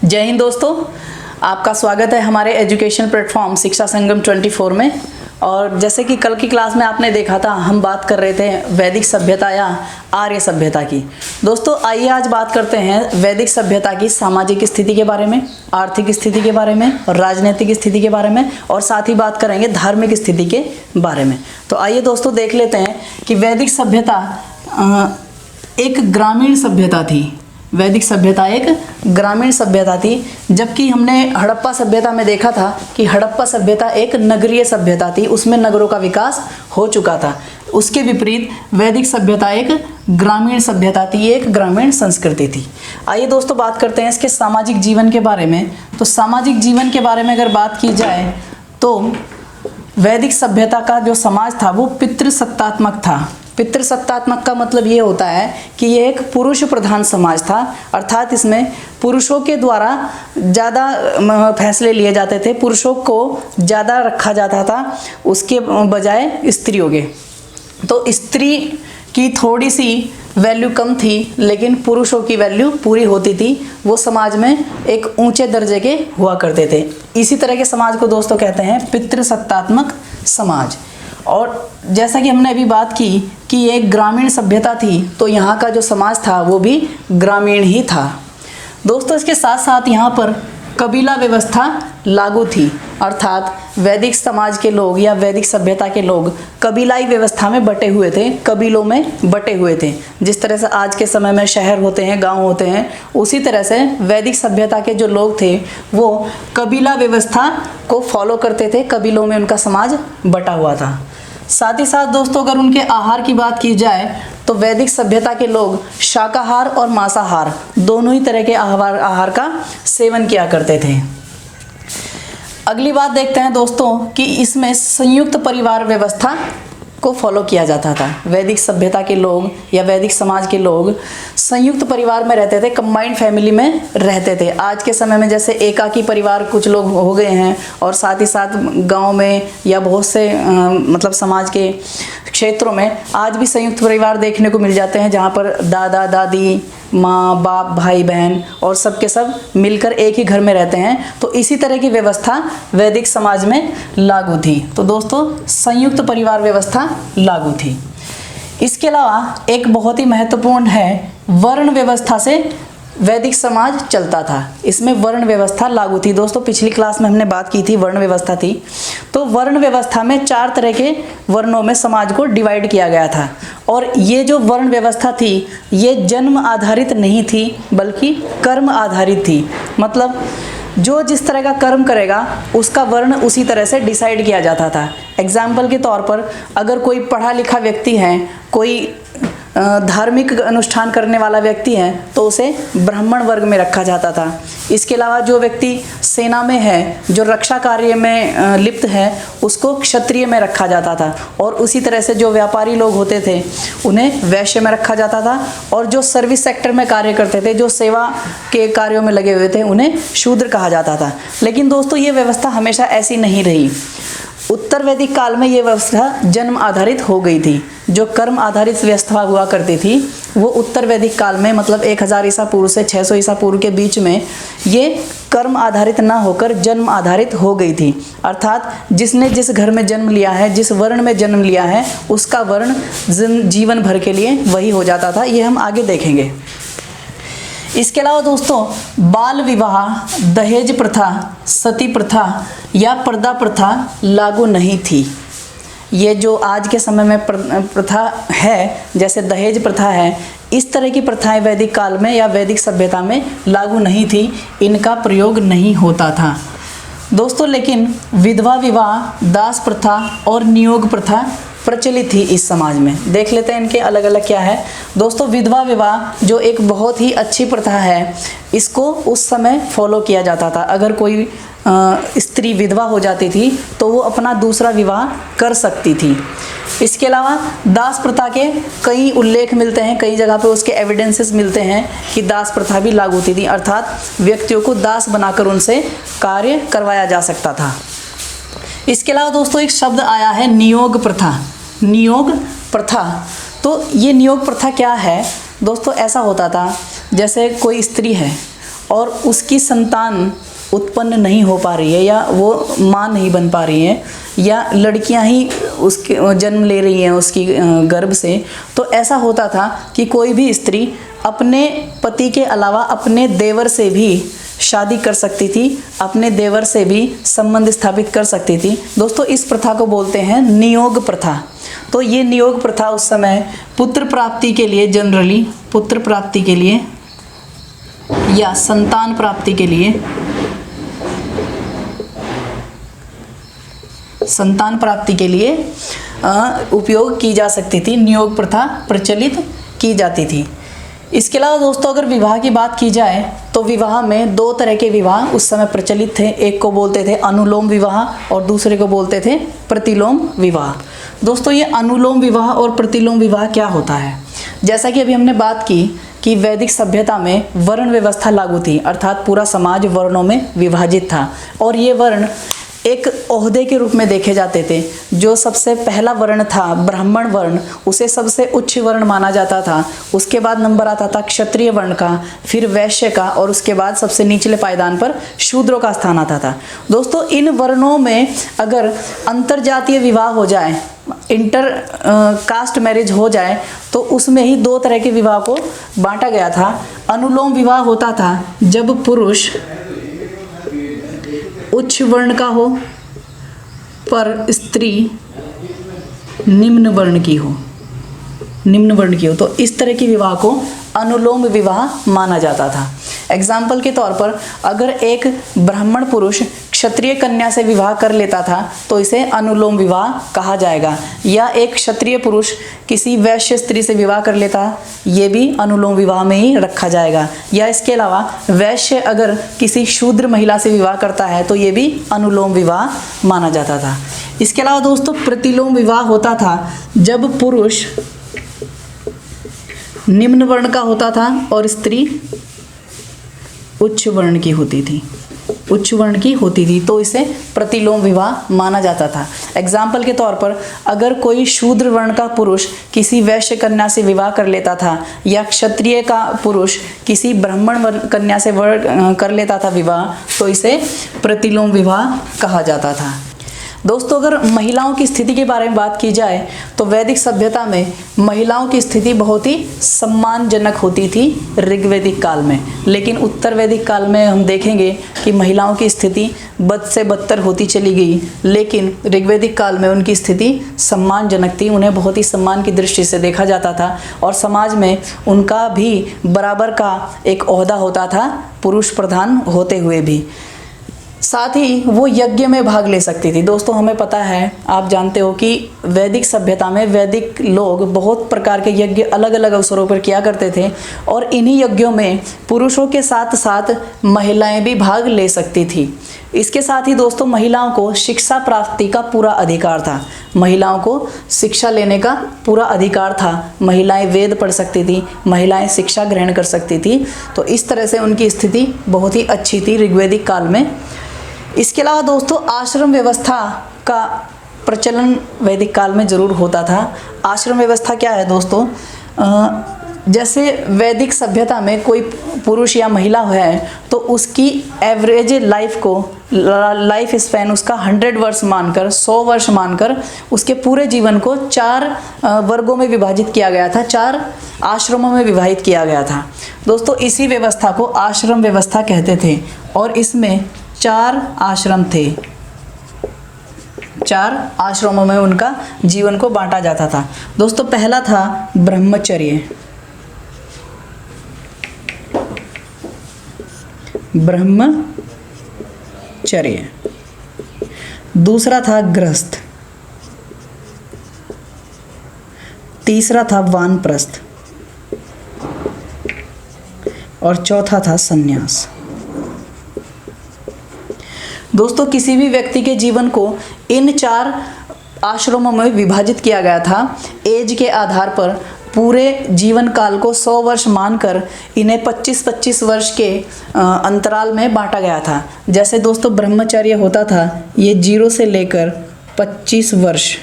जय हिंद दोस्तों, आपका स्वागत है हमारे एजुकेशन प्लेटफॉर्म शिक्षा संगम 24 में। और जैसे कि कल की क्लास में आपने देखा था, हम बात कर रहे थे वैदिक सभ्यता या आर्य सभ्यता की। दोस्तों आइए आज बात करते हैं वैदिक सभ्यता की सामाजिक स्थिति के बारे में, आर्थिक स्थिति के बारे में, और राजनीतिक स्थिति के बारे में, और साथ ही बात करेंगे धार्मिक स्थिति के बारे में। तो आइए दोस्तों देख लेते हैं कि वैदिक सभ्यता एक ग्रामीण सभ्यता थी। वैदिक सभ्यता एक ग्रामीण सभ्यता थी, जबकि हमने हड़प्पा सभ्यता में देखा था कि हड़प्पा सभ्यता एक नगरीय सभ्यता थी, उसमें नगरों का विकास हो चुका था। उसके विपरीत वैदिक सभ्यता एक ग्रामीण सभ्यता थी, एक ग्रामीण संस्कृति थी। आइए दोस्तों बात करते हैं इसके सामाजिक जीवन के बारे में। तो सामाजिक जीवन के बारे में अगर बात की जाए तो वैदिक सभ्यता का जो समाज था वो पितृसत्तात्मक था। पितृसत्तात्मक का मतलब ये होता है कि ये एक पुरुष प्रधान समाज था, अर्थात इसमें पुरुषों के द्वारा ज़्यादा फैसले लिए जाते थे, पुरुषों को ज़्यादा रखा जाता था उसके बजाय स्त्रियों के। तो स्त्री की थोड़ी सी वैल्यू कम थी, लेकिन पुरुषों की वैल्यू पूरी होती थी। वो समाज में एक ऊंचे दर्जे के हुआ करते थे। इसी तरह के समाज को दोस्तों कहते हैं पितृसत्तात्मक समाज। और जैसा कि हमने अभी बात की कि ये एक ग्रामीण सभ्यता थी, तो यहाँ का जो समाज था वो भी ग्रामीण ही था। दोस्तों इसके साथ साथ यहाँ पर कबीला व्यवस्था लागू थी, अर्थात वैदिक समाज के लोग या वैदिक सभ्यता के लोग कबीलाई व्यवस्था में बटे हुए थे, कबीलों में बटे हुए थे। जिस तरह से आज के समय में शहर होते हैं, गांव होते हैं, उसी तरह से वैदिक सभ्यता के जो लोग थे वो कबीला व्यवस्था को फॉलो करते थे, कबीलों में उनका समाज बटा हुआ था। साथ ही साथ दोस्तों अगर उनके आहार की बात की जाए तो वैदिक सभ्यता के लोग शाकाहार और मांसाहार दोनों ही तरह के आहार का सेवन किया करते थे। अगली बात देखते हैं दोस्तों कि इसमें संयुक्त परिवार व्यवस्था को फॉलो किया जाता था। वैदिक सभ्यता के लोग या वैदिक समाज के लोग संयुक्त परिवार में रहते थे, कंबाइंड फैमिली में रहते थे। आज के समय में जैसे एकाकी परिवार कुछ लोग हो गए हैं, और साथ ही साथ गांव में या बहुत से मतलब समाज के क्षेत्रों में आज भी संयुक्त परिवार देखने को मिल जाते हैं, जहां पर दादा दादी, माँ बाप, भाई बहन और सब के सब मिलकर एक ही घर में रहते हैं। तो इसी तरह की व्यवस्था वैदिक समाज में लागू थी। तो दोस्तों संयुक्त परिवार व्यवस्था लागू थी। इसके अलावा एक बहुत ही महत्वपूर्ण है, वर्ण व्यवस्था से वैदिक समाज चलता था। इसमें वर्ण व्यवस्था लागू थी। दोस्तों पिछली क्लास में हमने बात की थी, वर्ण व्यवस्था थी। तो वर्ण व्यवस्था में 4 तरह के वर्णों में समाज को डिवाइड किया गया था। और ये जो वर्ण व्यवस्था थी ये जन्म आधारित नहीं थी, बल्कि कर्म आधारित थी। मतलब जो जिस तरह का कर्म करेगा उसका वर्ण उसी तरह से डिसाइड किया जाता था। एग्जाम्पल के तौर पर अगर कोई पढ़ा लिखा व्यक्ति है, कोई धार्मिक अनुष्ठान करने वाला व्यक्ति है, तो उसे ब्राह्मण वर्ग में रखा जाता था। इसके अलावा जो व्यक्ति सेना में है, जो रक्षा कार्य में लिप्त है, उसको क्षत्रिय में रखा जाता था। और उसी तरह से जो व्यापारी लोग होते थे उन्हें वैश्य में रखा जाता था। और जो सर्विस सेक्टर में कार्य करते थे, जो सेवा के कार्यों में लगे हुए थे, उन्हें शूद्र कहा जाता था। लेकिन दोस्तों ये व्यवस्था हमेशा ऐसी नहीं रही। उत्तर वैदिक काल में ये व्यवस्था जन्म आधारित हो गई थी। जो कर्म आधारित व्यवस्था हुआ करती थी वो उत्तर वैदिक काल में, मतलब 1000 ईसा पूर्व से 600 ईसा पूर्व के बीच में, ये कर्म आधारित ना होकर जन्म आधारित हो गई थी। अर्थात जिसने जिस घर में जन्म लिया है, जिस वर्ण में जन्म लिया है, उसका वर्ण जीवन भर के लिए वही हो जाता था। ये हम आगे देखेंगे। इसके अलावा दोस्तों बाल विवाह, दहेज प्रथा, सती प्रथा या पर्दा प्रथा लागू नहीं थी। ये जो आज के समय में प्रथा है, जैसे दहेज प्रथा है, इस तरह की प्रथाएं वैदिक काल में या वैदिक सभ्यता में लागू नहीं थी, इनका प्रयोग नहीं होता था दोस्तों। लेकिन विधवा विवाह, दास प्रथा और नियोग प्रथा प्रचलित थी इस समाज में। देख लेते हैं इनके अलग अलग क्या है। दोस्तों विधवा विवाह जो एक बहुत ही अच्छी प्रथा है, इसको उस समय फॉलो किया जाता था। अगर कोई स्त्री विधवा हो जाती थी तो वो अपना दूसरा विवाह कर सकती थी। इसके अलावा दास प्रथा के कई उल्लेख मिलते हैं, कई जगह पे उसके एविडेंसेस मिलते हैं कि दास प्रथा भी लागू होती थी, अर्थात व्यक्तियों को दास बनाकर उनसे कार्य करवाया जा सकता था। इसके अलावा दोस्तों एक शब्द आया है नियोग प्रथा। नियोग प्रथा, तो ये नियोग प्रथा क्या है दोस्तों? ऐसा होता था जैसे कोई स्त्री है और उसकी संतान उत्पन्न नहीं हो पा रही है या वो माँ नहीं बन पा रही है या लड़कियां ही उसके जन्म ले रही हैं उसकी गर्भ से, तो ऐसा होता था कि कोई भी स्त्री अपने पति के अलावा अपने देवर से भी शादी कर सकती थी, अपने देवर से भी संबंध स्थापित कर सकती थी। दोस्तों इस प्रथा को बोलते हैं नियोग प्रथा। तो ये नियोग प्रथा उस समय पुत्र प्राप्ति के लिए, जनरली पुत्र प्राप्ति के लिए या संतान प्राप्ति के लिए, संतान प्राप्ति के लिए उपयोग की जा सकती थी। नियोग प्रथा प्रचलित की जाती थी। इसके अलावा दोस्तों अगर विवाह की बात की जाए तो विवाह में दो तरह के विवाह उस समय प्रचलित थे। एक को बोलते थे अनुलोम विवाह और दूसरे को बोलते थे प्रतिलोम विवाह। दोस्तों ये अनुलोम विवाह और प्रतिलोम विवाह क्या होता है? जैसा कि अभी हमने बात की कि वैदिक सभ्यता में वर्ण व्यवस्था लागू थी, अर्थात पूरा समाज वर्णों में विभाजित था और ये वर्ण एक ओहदे के रूप में देखे जाते थे। जो सबसे पहला वर्ण था ब्राह्मण वर्ण, उसे सबसे उच्च वर्ण माना जाता था। उसके बाद नंबर आता था क्षत्रिय वर्ण का, फिर वैश्य का और उसके बाद सबसे निचले पायदान पर शूद्रों का स्थान आता था। दोस्तों इन वर्णों में अगर अंतरजातीय विवाह हो जाए, इंटर कास्ट मैरिज हो जाए, तो उसमें ही दो तरह के विवाह को बांटा गया था। अनुलोम विवाह होता था जब पुरुष उच्च वर्ण का हो पर स्त्री निम्न वर्ण की हो, तो इस तरह के विवाह को अनुलोम विवाह माना जाता था। एग्जाम्पल के तौर पर अगर एक ब्राह्मण पुरुष क्षत्रिय कन्या से विवाह कर लेता था तो इसे अनुलोम विवाह कहा जाएगा, या एक क्षत्रिय पुरुष किसी वैश्य स्त्री से विवाह कर लेता, ये भी अनुलोम विवाह में ही रखा जाएगा। या इसके अलावा वैश्य अगर किसी शूद्र महिला से विवाह करता है तो ये भी अनुलोम विवाह माना जाता था। इसके अलावा दोस्तों प्रतिलोम विवाह होता था जब पुरुष निम्न वर्ण का होता था और स्त्री उच्च वर्ण की होती थी, तो इसे प्रतिलोम विवाह माना जाता था। एग्जाम्पल के तौर पर अगर कोई शूद्र वर्ण का पुरुष किसी वैश्य कन्या से विवाह कर लेता था या क्षत्रिय का पुरुष किसी ब्राह्मण कन्या से कर लेता था विवाह, तो इसे प्रतिलोम विवाह कहा जाता था। दोस्तों अगर महिलाओं की स्थिति के बारे में बात की जाए तो वैदिक सभ्यता में महिलाओं की स्थिति बहुत ही सम्मानजनक होती थी ऋग्वैदिक काल में, लेकिन उत्तर वैदिक काल में हम देखेंगे कि महिलाओं की स्थिति बद से बदतर होती चली गई। लेकिन ऋग्वैदिक काल में उनकी स्थिति सम्मानजनक थी, उन्हें बहुत ही सम्मान की दृष्टि से देखा जाता था और समाज में उनका भी बराबर का एक ओहदा होता था, पुरुष प्रधान होते हुए भी। साथ ही वो यज्ञ में भाग ले सकती थी। दोस्तों हमें पता है, आप जानते हो कि वैदिक सभ्यता में वैदिक लोग बहुत प्रकार के यज्ञ अलग अलग अवसरों पर किया करते थे और इन्हीं यज्ञों में पुरुषों के साथ साथ महिलाएं भी भाग ले सकती थी। इसके साथ ही दोस्तों महिलाओं को शिक्षा प्राप्ति का पूरा अधिकार था, महिलाओं को शिक्षा लेने का पूरा अधिकार था। महिलाएं वेद पढ़ सकती थी, महिलाएं शिक्षा ग्रहण कर सकती थी। तो इस तरह से उनकी स्थिति बहुत ही अच्छी थी ऋग्वैदिक काल में। इसके अलावा दोस्तों आश्रम व्यवस्था का प्रचलन वैदिक काल में ज़रूर होता था। आश्रम व्यवस्था क्या है दोस्तों? जैसे वैदिक सभ्यता में कोई पुरुष या महिला है तो उसकी एवरेज लाइफ स्पैन उसका 100 वर्ष मानकर, 100 वर्ष मानकर उसके पूरे जीवन को 4 वर्गों में विभाजित किया गया था, 4 आश्रमों में विभाजित किया गया था। दोस्तों इसी व्यवस्था को आश्रम व्यवस्था कहते थे और इसमें 4 आश्रम थे, 4 आश्रमों में उनका जीवन को बांटा जाता था। दोस्तों पहला था ब्रह्मचर्य, दूसरा था गृहस्थ, तीसरा था वानप्रस्थ और चौथा था संन्यास। दोस्तों किसी भी व्यक्ति के जीवन को इन 4 आश्रमों में विभाजित किया गया था। एज के आधार पर पूरे जीवन काल को 100 वर्ष मानकर इन्हें 25-25 वर्ष के अंतराल में बांटा गया था। जैसे दोस्तों ब्रह्मचर्य होता था, ये 0 से लेकर 25 वर्ष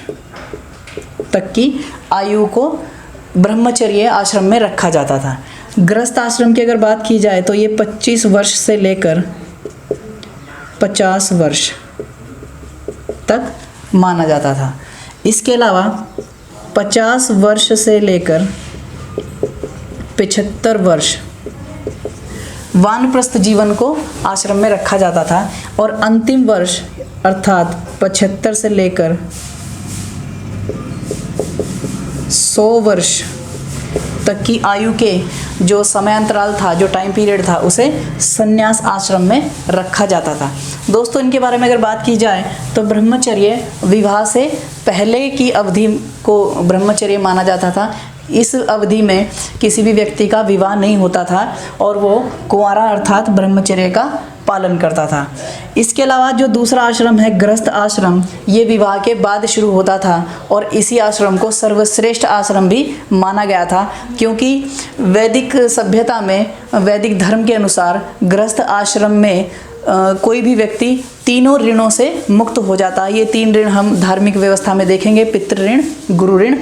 तक की आयु को ब्रह्मचर्य आश्रम में रखा जाता था। गृहस्थ आश्रम की अगर बात की जाए तो ये 25 वर्ष से लेकर 50 वर्ष तक माना जाता था। इसके अलावा 50 वर्ष से लेकर 75 वर्ष वानप्रस्थ जीवन को आश्रम में रखा जाता था और अंतिम वर्ष अर्थात 75 से लेकर 100 वर्ष तक की आयु के जो समयांतराल था, जो टाइम पीरियड था, उसे संन्यास आश्रम में रखा जाता था। दोस्तों, इनके बारे में अगर बात की जाए तो ब्रह्मचर्य विवाह से पहले की अवधि को ब्रह्मचर्य माना जाता था। इस अवधि में किसी भी व्यक्ति का विवाह नहीं होता था और वो कुंवारा अर्थात ब्रह्मचर्य का पालन करता था। इसके अलावा जो दूसरा आश्रम है गृहस्थ आश्रम, ये विवाह के बाद शुरू होता था और इसी आश्रम को सर्वश्रेष्ठ आश्रम भी माना गया था, क्योंकि वैदिक सभ्यता में, वैदिक धर्म के अनुसार गृहस्थ आश्रम में कोई भी व्यक्ति तीनों ऋणों से मुक्त हो जाता है। ये 3 ऋण हम धार्मिक व्यवस्था में देखेंगे, पितृ ऋण, गुरु ऋण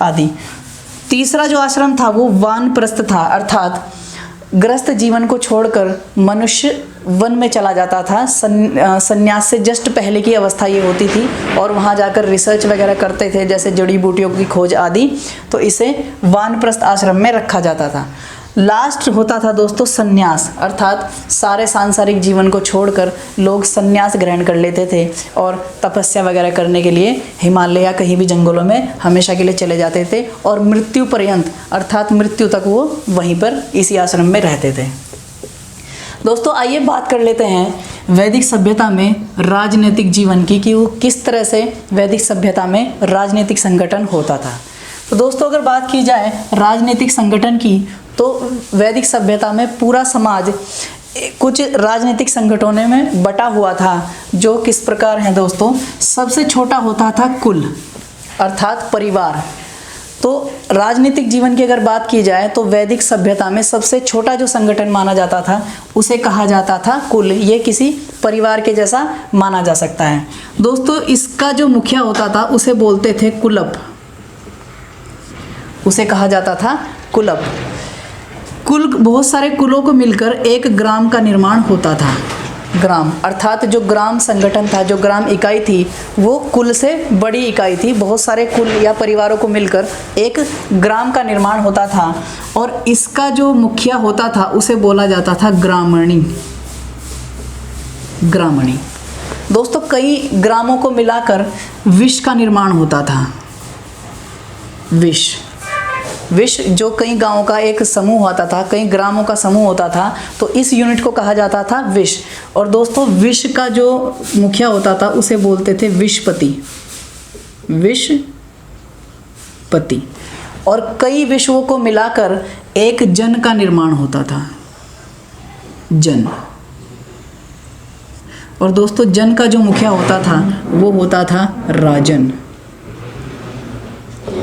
आदि। तीसरा जो आश्रम था वो वानप्रस्थ था, अर्थात गृहस्थ जीवन को छोड़कर मनुष्य वन में चला जाता था। संन्यास से जस्ट पहले की अवस्था ये होती थी और वहाँ जाकर रिसर्च वगैरह करते थे, जैसे जड़ी बूटियों की खोज आदि, तो इसे वानप्रस्थ आश्रम में रखा जाता था। लास्ट होता था दोस्तों संन्यास, अर्थात सारे सांसारिक जीवन को छोड़कर लोग संन्यास ग्रहण कर लेते थे और तपस्या वगैरह करने के लिए हिमालय या कहीं भी जंगलों में हमेशा के लिए चले जाते थे और मृत्यु पर्यंत, अर्थात मृत्यु तक वो वहीं पर इसी आश्रम में रहते थे। दोस्तों, आइए बात कर लेते हैं वैदिक सभ्यता में राजनीतिक जीवन की, कि वो किस तरह से वैदिक सभ्यता में राजनीतिक संगठन होता था। तो दोस्तों, अगर बात की जाए राजनीतिक संगठन की, तो वैदिक सभ्यता में पूरा समाज कुछ राजनीतिक संगठनों में बटा हुआ था, जो किस प्रकार हैं दोस्तों। सबसे छोटा होता था कुल, अर्थात परिवार। तो राजनीतिक जीवन की अगर बात की जाए तो वैदिक सभ्यता में सबसे छोटा जो संगठन माना जाता था उसे कहा जाता था कुल। ये किसी परिवार के जैसा माना जा सकता है। दोस्तों, इसका जो मुखिया होता था उसे बोलते थे कुलप, उसे कहा जाता था कुलप। कुल, बहुत सारे कुलों को मिलकर एक ग्राम का निर्माण होता था। ग्राम अर्थात जो ग्राम संगठन था, जो ग्राम इकाई थी, वो कुल से बड़ी इकाई थी। बहुत सारे कुल या परिवारों को मिलकर एक ग्राम का निर्माण होता था और इसका जो मुखिया होता था उसे बोला जाता था ग्रामणी। ग्रामणी। दोस्तों, कई ग्रामों को मिलाकर विश का निर्माण होता था। विश जो कई गांवों का एक समूह होता था, कई ग्रामों का समूह होता था, तो इस यूनिट को कहा जाता था विश। और दोस्तों, विश का जो मुखिया होता था उसे बोलते थे विशपति। विशपति। और कई विश्वों को मिलाकर एक जन का निर्माण होता था। जन। और दोस्तों, जन का जो मुखिया होता था वो होता था राजन।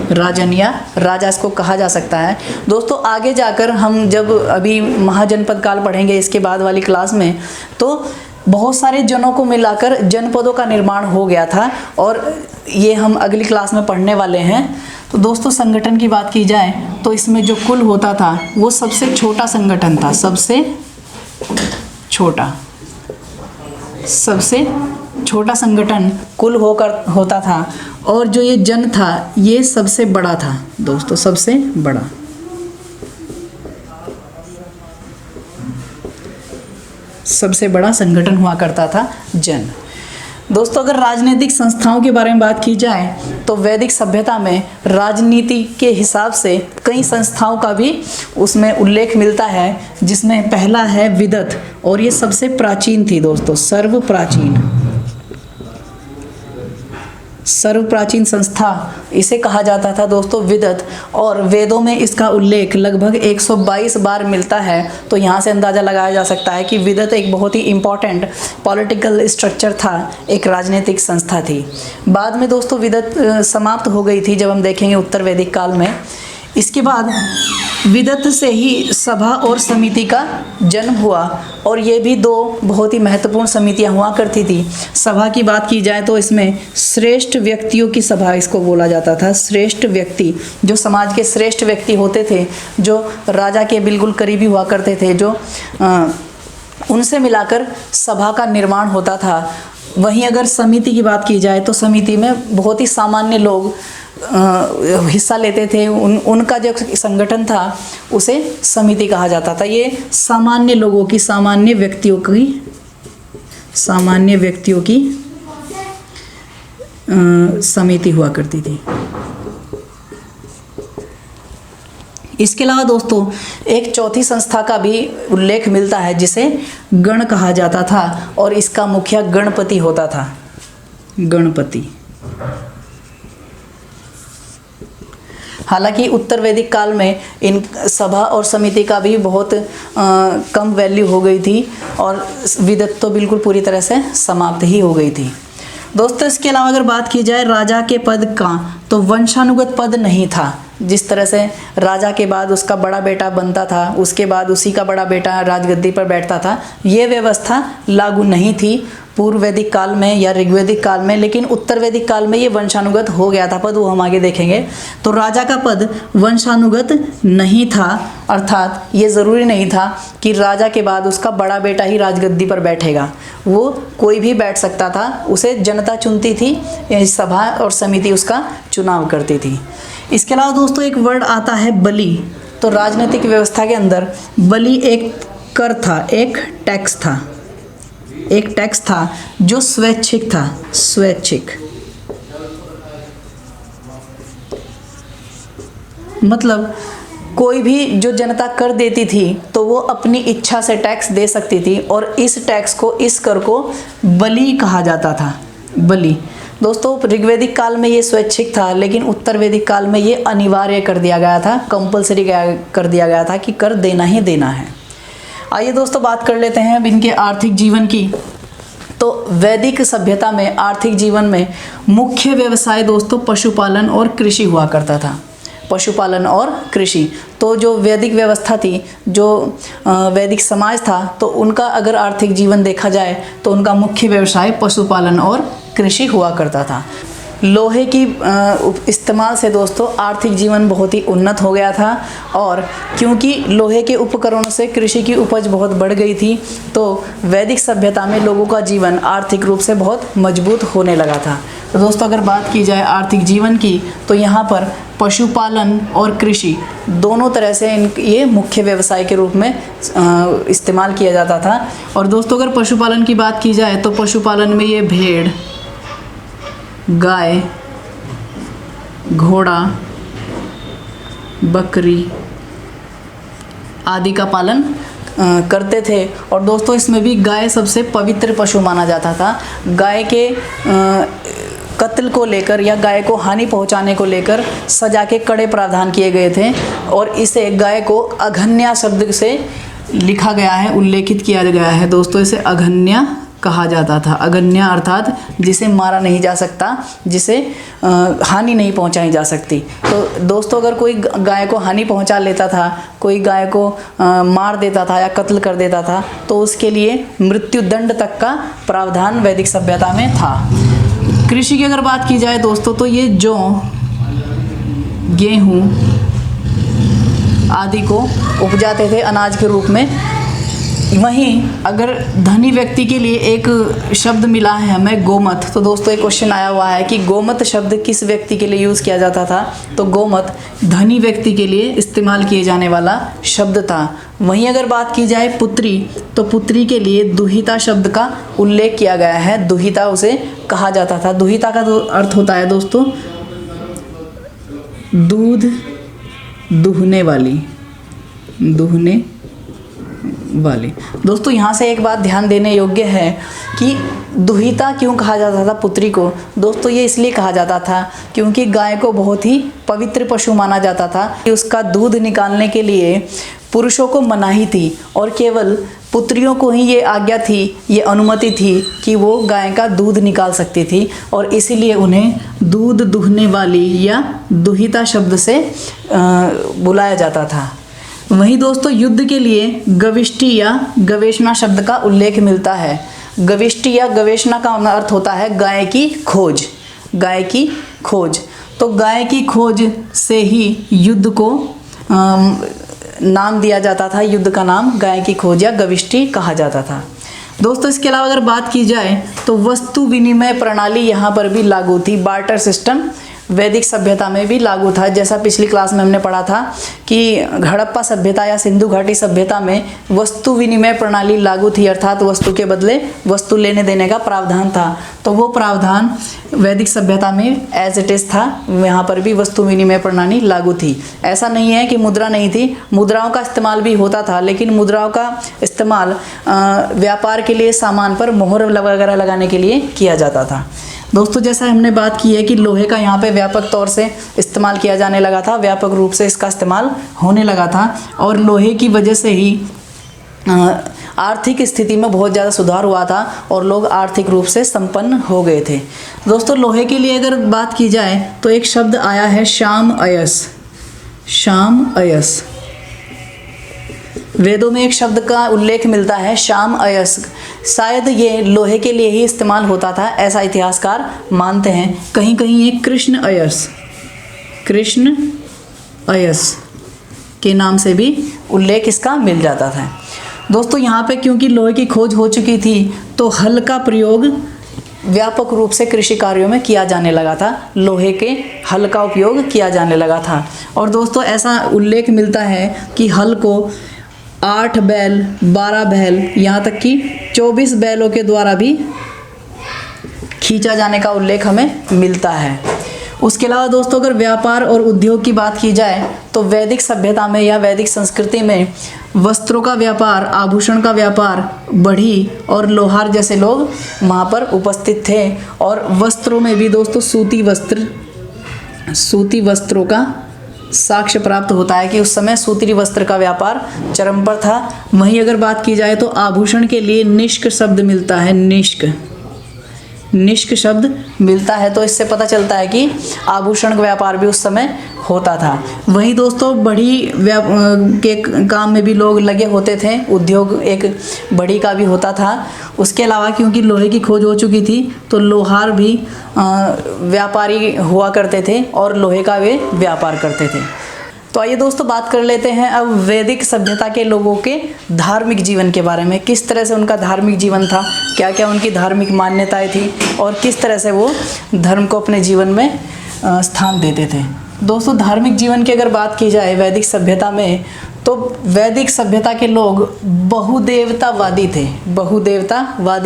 राजन या राजा इसको कहा जा सकता है। दोस्तों, आगे जाकर हम जब अभी महाजनपद काल पढ़ेंगे इसके बाद वाली क्लास में, तो बहुत सारे जनों को मिलाकर जनपदों का निर्माण हो गया था और ये हम अगली क्लास में पढ़ने वाले हैं। तो दोस्तों, संगठन की बात की जाए तो इसमें जो कुल होता था वो सबसे छोटा संगठन था। सबसे छोटा संगठन कुल होता था और जो ये जन था ये सबसे बड़ा था। दोस्तों, सबसे बड़ा संगठन हुआ करता था जन। दोस्तों, अगर राजनीतिक संस्थाओं के बारे में बात की जाए तो वैदिक सभ्यता में राजनीति के हिसाब से कई संस्थाओं का भी उसमें उल्लेख मिलता है, जिसमें पहला है विदत, और ये सबसे प्राचीन थी दोस्तों। सर्वप्राचीन संस्था इसे कहा जाता था दोस्तों विदत, और वेदों में इसका उल्लेख लगभग 122 बार मिलता है। तो यहाँ से अंदाज़ा लगाया जा सकता है कि विदत एक बहुत ही इम्पॉर्टेंट पॉलिटिकल स्ट्रक्चर था, एक राजनीतिक संस्था थी। बाद में दोस्तों विदत समाप्त हो गई थी, जब हम देखेंगे उत्तर वैदिक काल में। इसके बाद विदत से ही सभा और समिति का जन्म हुआ, और ये भी दो बहुत ही महत्वपूर्ण समितियां हुआ करती थी। सभा की बात की जाए तो इसमें श्रेष्ठ व्यक्तियों की सभा इसको बोला जाता था। श्रेष्ठ व्यक्ति, जो समाज के श्रेष्ठ व्यक्ति होते थे, जो राजा के बिल्कुल करीबी हुआ करते थे, जो उनसे मिलाकर सभा का निर्माण होता था। वहीं अगर समिति की बात की जाए तो समिति में बहुत ही सामान्य लोग हिस्सा लेते थे। उनका जो संगठन था उसे समिति कहा जाता था। ये सामान्य लोगों की, सामान्य व्यक्तियों की समिति हुआ करती थी। इसके अलावा दोस्तों एक चौथी संस्था का भी उल्लेख मिलता है जिसे गण कहा जाता था, और इसका मुखिया गणपति होता था। गणपति। हालांकि उत्तर वैदिक काल में इन सभा और समिति का भी बहुत कम वैल्यू हो गई थी, और विदत तो बिल्कुल पूरी तरह से समाप्त ही हो गई थी। दोस्तों इसके अलावा अगर बात की जाए राजा के पद का, तो वंशानुगत पद नहीं था। जिस तरह से राजा के बाद उसका बड़ा बेटा बनता था, उसके बाद उसी का बड़ा बेटा राजगद्दी पर बैठता था, ये व्यवस्था लागू नहीं थी पूर्व वैदिक काल में या ऋग्वैदिक काल में। लेकिन उत्तर वैदिक काल में ये वंशानुगत हो गया था पद, वो हम आगे देखेंगे। तो राजा का पद वंशानुगत नहीं था, अर्थात ये ज़रूरी नहीं था कि राजा के बाद उसका बड़ा बेटा ही राजगद्दी पर बैठेगा। वो कोई भी बैठ सकता था, उसे जनता चुनती थी, सभा और समिति उसका चुनाव करती थी। इसके अलावा दोस्तों एक वर्ड आता है बलि। तो राजनीतिक व्यवस्था के अंदर बलि एक कर था, एक टैक्स था जो स्वैच्छिक था। स्वैच्छिक मतलब कोई भी जो जनता कर देती थी तो वो अपनी इच्छा से टैक्स दे सकती थी, और इस टैक्स को, इस कर को बलि कहा जाता था। बलि। दोस्तों ऋग्वैदिक काल में ये स्वैच्छिक था, लेकिन उत्तर वैदिक काल में ये अनिवार्य कर दिया गया था, कंपलसरी कर दिया गया था कि कर देना ही देना है। आइए दोस्तों बात कर लेते हैं अब इनके आर्थिक जीवन की। तो वैदिक सभ्यता में आर्थिक जीवन में मुख्य व्यवसाय दोस्तों पशुपालन और कृषि हुआ करता था। पशुपालन और कृषि। तो जो वैदिक व्यवस्था थी, जो वैदिक समाज था, तो उनका अगर आर्थिक जीवन देखा जाए तो उनका मुख्य व्यवसाय पशुपालन और कृषि हुआ करता था। लोहे की इस्तेमाल से दोस्तों आर्थिक जीवन बहुत ही उन्नत हो गया था, और क्योंकि लोहे के उपकरणों से कृषि की उपज बहुत बढ़ गई थी, तो वैदिक सभ्यता में लोगों का जीवन आर्थिक रूप से बहुत मजबूत होने लगा था। तो दोस्तों अगर बात की जाए आर्थिक जीवन की, तो यहाँ पर पशुपालन और कृषि दोनों तरह से ये मुख्य व्यवसाय के रूप में इस्तेमाल किया जाता था। और दोस्तों अगर पशुपालन की बात की जाए तो पशुपालन में ये भेड़, गाय, घोड़ा, बकरी आदि का पालन करते थे। और दोस्तों इसमें भी गाय सबसे पवित्र पशु माना जाता था। गाय के कत्ल को लेकर या गाय को हानि पहुंचाने को लेकर सजा के कड़े प्रावधान किए गए थे, और इसे गाय को अघन्या शब्द से लिखा गया है, उल्लेखित किया गया है। दोस्तों इसे अघन्या कहा जाता था। अघन्या अर्थात जिसे मारा नहीं जा सकता, जिसे हानि नहीं पहुंचाई जा सकती। तो दोस्तों अगर कोई गाय को हानि पहुंचा लेता था, कोई गाय को मार देता था या कत्ल कर देता था, तो उसके लिए मृत्यु दंड तक का प्रावधान वैदिक सभ्यता में था। कृषि की अगर बात की जाए दोस्तों, तो ये जौ, गेहूँ आदि को उपजाते थे अनाज के रूप में। वहीं अगर धनी व्यक्ति के लिए एक शब्द मिला है हमें गोमत, तो दोस्तों एक क्वेश्चन आया हुआ है कि गोमत शब्द किस व्यक्ति के लिए यूज़ किया जाता था। तो गोमत धनी व्यक्ति के लिए इस्तेमाल किए जाने वाला शब्द था। वहीं अगर बात की जाए पुत्री, तो पुत्री के लिए दुहिता शब्द का उल्लेख किया गया है। दुहिता उसे कहा जाता था। दुहिता का अर्थ होता है दोस्तों दूध दुहने वाली, दुहने वाली। दोस्तों यहाँ से एक बात ध्यान देने योग्य है कि दुहिता क्यों कहा जाता था पुत्री को। दोस्तों ये इसलिए कहा जाता था क्योंकि गाय को बहुत ही पवित्र पशु माना जाता था। उसका दूध निकालने के लिए पुरुषों को मनाही थी, और केवल पुत्रियों को ही ये आज्ञा थी, ये अनुमति थी कि वो गाय का दूध निकाल सकती थी, और इसीलिए उन्हें दूध दुहने वाली या दुहिता शब्द से बुलाया जाता था। वहीं दोस्तों युद्ध के लिए गविष्टि या गवेषणा शब्द का उल्लेख मिलता है। गविष्टि या गवेषणा का अर्थ होता है गाय की खोज, गाय की खोज। तो गाय की खोज से ही युद्ध को नाम दिया जाता था, युद्ध का नाम गाय की खोज या गविष्टि कहा जाता था। दोस्तों इसके अलावा अगर बात की जाए तो वस्तु विनिमय प्रणाली यहाँ पर भी लागू थी। बार्टर सिस्टम वैदिक सभ्यता में भी लागू था। जैसा पिछली क्लास में हमने पढ़ा था कि हड़प्पा सभ्यता या सिंधु घाटी सभ्यता में वस्तु विनिमय प्रणाली लागू थी, अर्थात वस्तु के बदले वस्तु लेने देने का प्रावधान था। तो वो प्रावधान वैदिक सभ्यता में एज इट इज था, यहाँ पर भी वस्तु विनिमय प्रणाली लागू थी। ऐसा नहीं है कि मुद्रा नहीं थी, मुद्राओं का इस्तेमाल भी होता था, लेकिन मुद्राओं का इस्तेमाल व्यापार के लिए सामान पर मोहर वगैरह लगाने के लिए किया जाता था। दोस्तों जैसा हमने बात की है कि लोहे का यहाँ पे व्यापक तौर से इस्तेमाल किया जाने लगा था, व्यापक रूप से इसका इस्तेमाल होने लगा था और लोहे की वजह से ही आर्थिक स्थिति में बहुत ज़्यादा सुधार हुआ था और लोग आर्थिक रूप से संपन्न हो गए थे। दोस्तों लोहे के लिए अगर बात की जाए तो एक शब्द आया है श्याम अयस। श्याम अयस, वेदों में एक शब्द का उल्लेख मिलता है श्याम अयस। शायद ये लोहे के लिए ही इस्तेमाल होता था, ऐसा इतिहासकार मानते हैं। कहीं कहीं ये कृष्ण अयस, कृष्ण अयस के नाम से भी उल्लेख इसका मिल जाता था। दोस्तों यहाँ पे क्योंकि लोहे की खोज हो चुकी थी तो हल का प्रयोग व्यापक रूप से कृषि कार्यों में किया जाने लगा था। लोहे के हल का उपयोग किया जाने लगा था। और दोस्तों ऐसा उल्लेख मिलता है कि हल को 8 बैल, 12 बैल, यहाँ तक कि 24 बैलों के द्वारा भी खींचा जाने का उल्लेख हमें मिलता है। उसके अलावा दोस्तों अगर व्यापार और उद्योग की बात की जाए तो वैदिक सभ्यता में या वैदिक संस्कृति में वस्त्रों का व्यापार, आभूषण का व्यापार, बढ़ी और लोहार जैसे लोग वहाँ पर उपस्थित थे। और वस्त्रों में भी दोस्तों सूती वस्त्रों का साक्ष्य प्राप्त होता है कि उस समय सूती वस्त्र का व्यापार चरम पर था। वहीं अगर बात की जाए तो आभूषण के लिए निष्क शब्द मिलता है, निष्क शब्द मिलता है। तो इससे पता चलता है कि आभूषण का व्यापार भी उस समय होता था। वहीं दोस्तों बढ़ी के काम में भी लोग लगे होते थे, उद्योग एक बढ़ी का भी होता था। उसके अलावा क्योंकि लोहे की खोज हो चुकी थी तो लोहार भी व्यापारी हुआ करते थे और लोहे का वे व्यापार करते थे। तो आइए दोस्तों बात कर लेते हैं अब वैदिक सभ्यता के लोगों के धार्मिक जीवन के बारे में। किस तरह से उनका धार्मिक जीवन था, क्या क्या उनकी धार्मिक मान्यताएं थी और किस तरह से वो धर्म को अपने जीवन में स्थान देते थे। दोस्तों धार्मिक जीवन की अगर बात की जाए वैदिक सभ्यता में तो वैदिक सभ्यता के लोग बहुदेवतावादी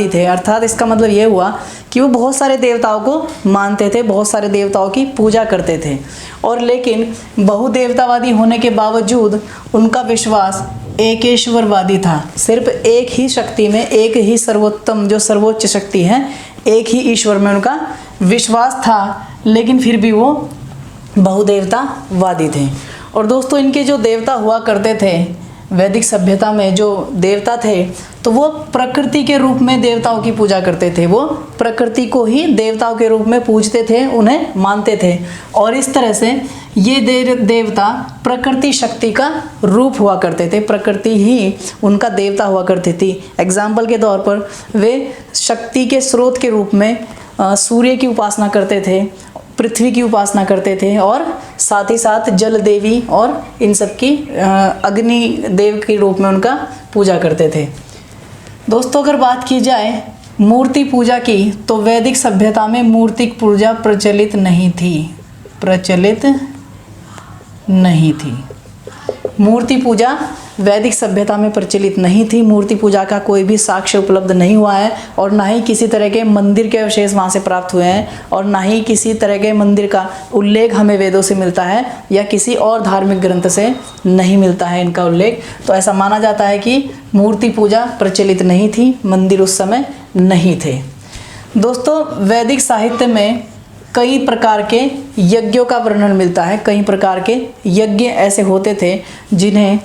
थे। अर्थात इसका मतलब ये हुआ कि वो बहुत सारे देवताओं को मानते थे, बहुत सारे देवताओं की पूजा करते थे। और लेकिन बहुदेवतावादी होने के बावजूद उनका विश्वास एकेश्वरवादी था। सिर्फ एक ही शक्ति में, एक ही सर्वोत्तम जो सर्वोच्च शक्ति है, एक ही ईश्वर में उनका विश्वास था, लेकिन फिर भी वो बहुदेवतावादी थे। और दोस्तों इनके जो देवता हुआ करते थे वैदिक सभ्यता में, जो देवता थे तो वो प्रकृति के रूप में देवताओं की पूजा करते थे। वो प्रकृति को ही देवताओं के रूप में पूजते थे, उन्हें मानते थे। और इस तरह से ये देवता प्रकृति शक्ति का रूप हुआ करते थे, प्रकृति ही उनका देवता हुआ करती थी। एग्जाम्पल के तौर पर वे शक्ति के स्रोत के रूप में सूर्य की उपासना करते थे, पृथ्वी की उपासना करते थे और साथ ही साथ जल देवी और इन सब की अग्नि देव के रूप में उनका पूजा करते थे। दोस्तों अगर बात की जाए मूर्ति पूजा की तो वैदिक सभ्यता में मूर्ति पूजा प्रचलित नहीं थी। मूर्ति पूजा वैदिक सभ्यता में प्रचलित नहीं थी। मूर्ति पूजा का कोई भी साक्ष्य उपलब्ध नहीं हुआ है और ना ही किसी तरह के मंदिर के अवशेष वहाँ से प्राप्त हुए हैं और ना ही किसी तरह के मंदिर का उल्लेख हमें वेदों से मिलता है या किसी और धार्मिक ग्रंथ से नहीं मिलता है इनका उल्लेख। तो ऐसा माना जाता है कि मूर्ति पूजा प्रचलित नहीं थी, मंदिर उस समय नहीं थे। दोस्तों वैदिक साहित्य में कई प्रकार के यज्ञों का वर्णन मिलता है। कई प्रकार के यज्ञ ऐसे होते थे जिन्हें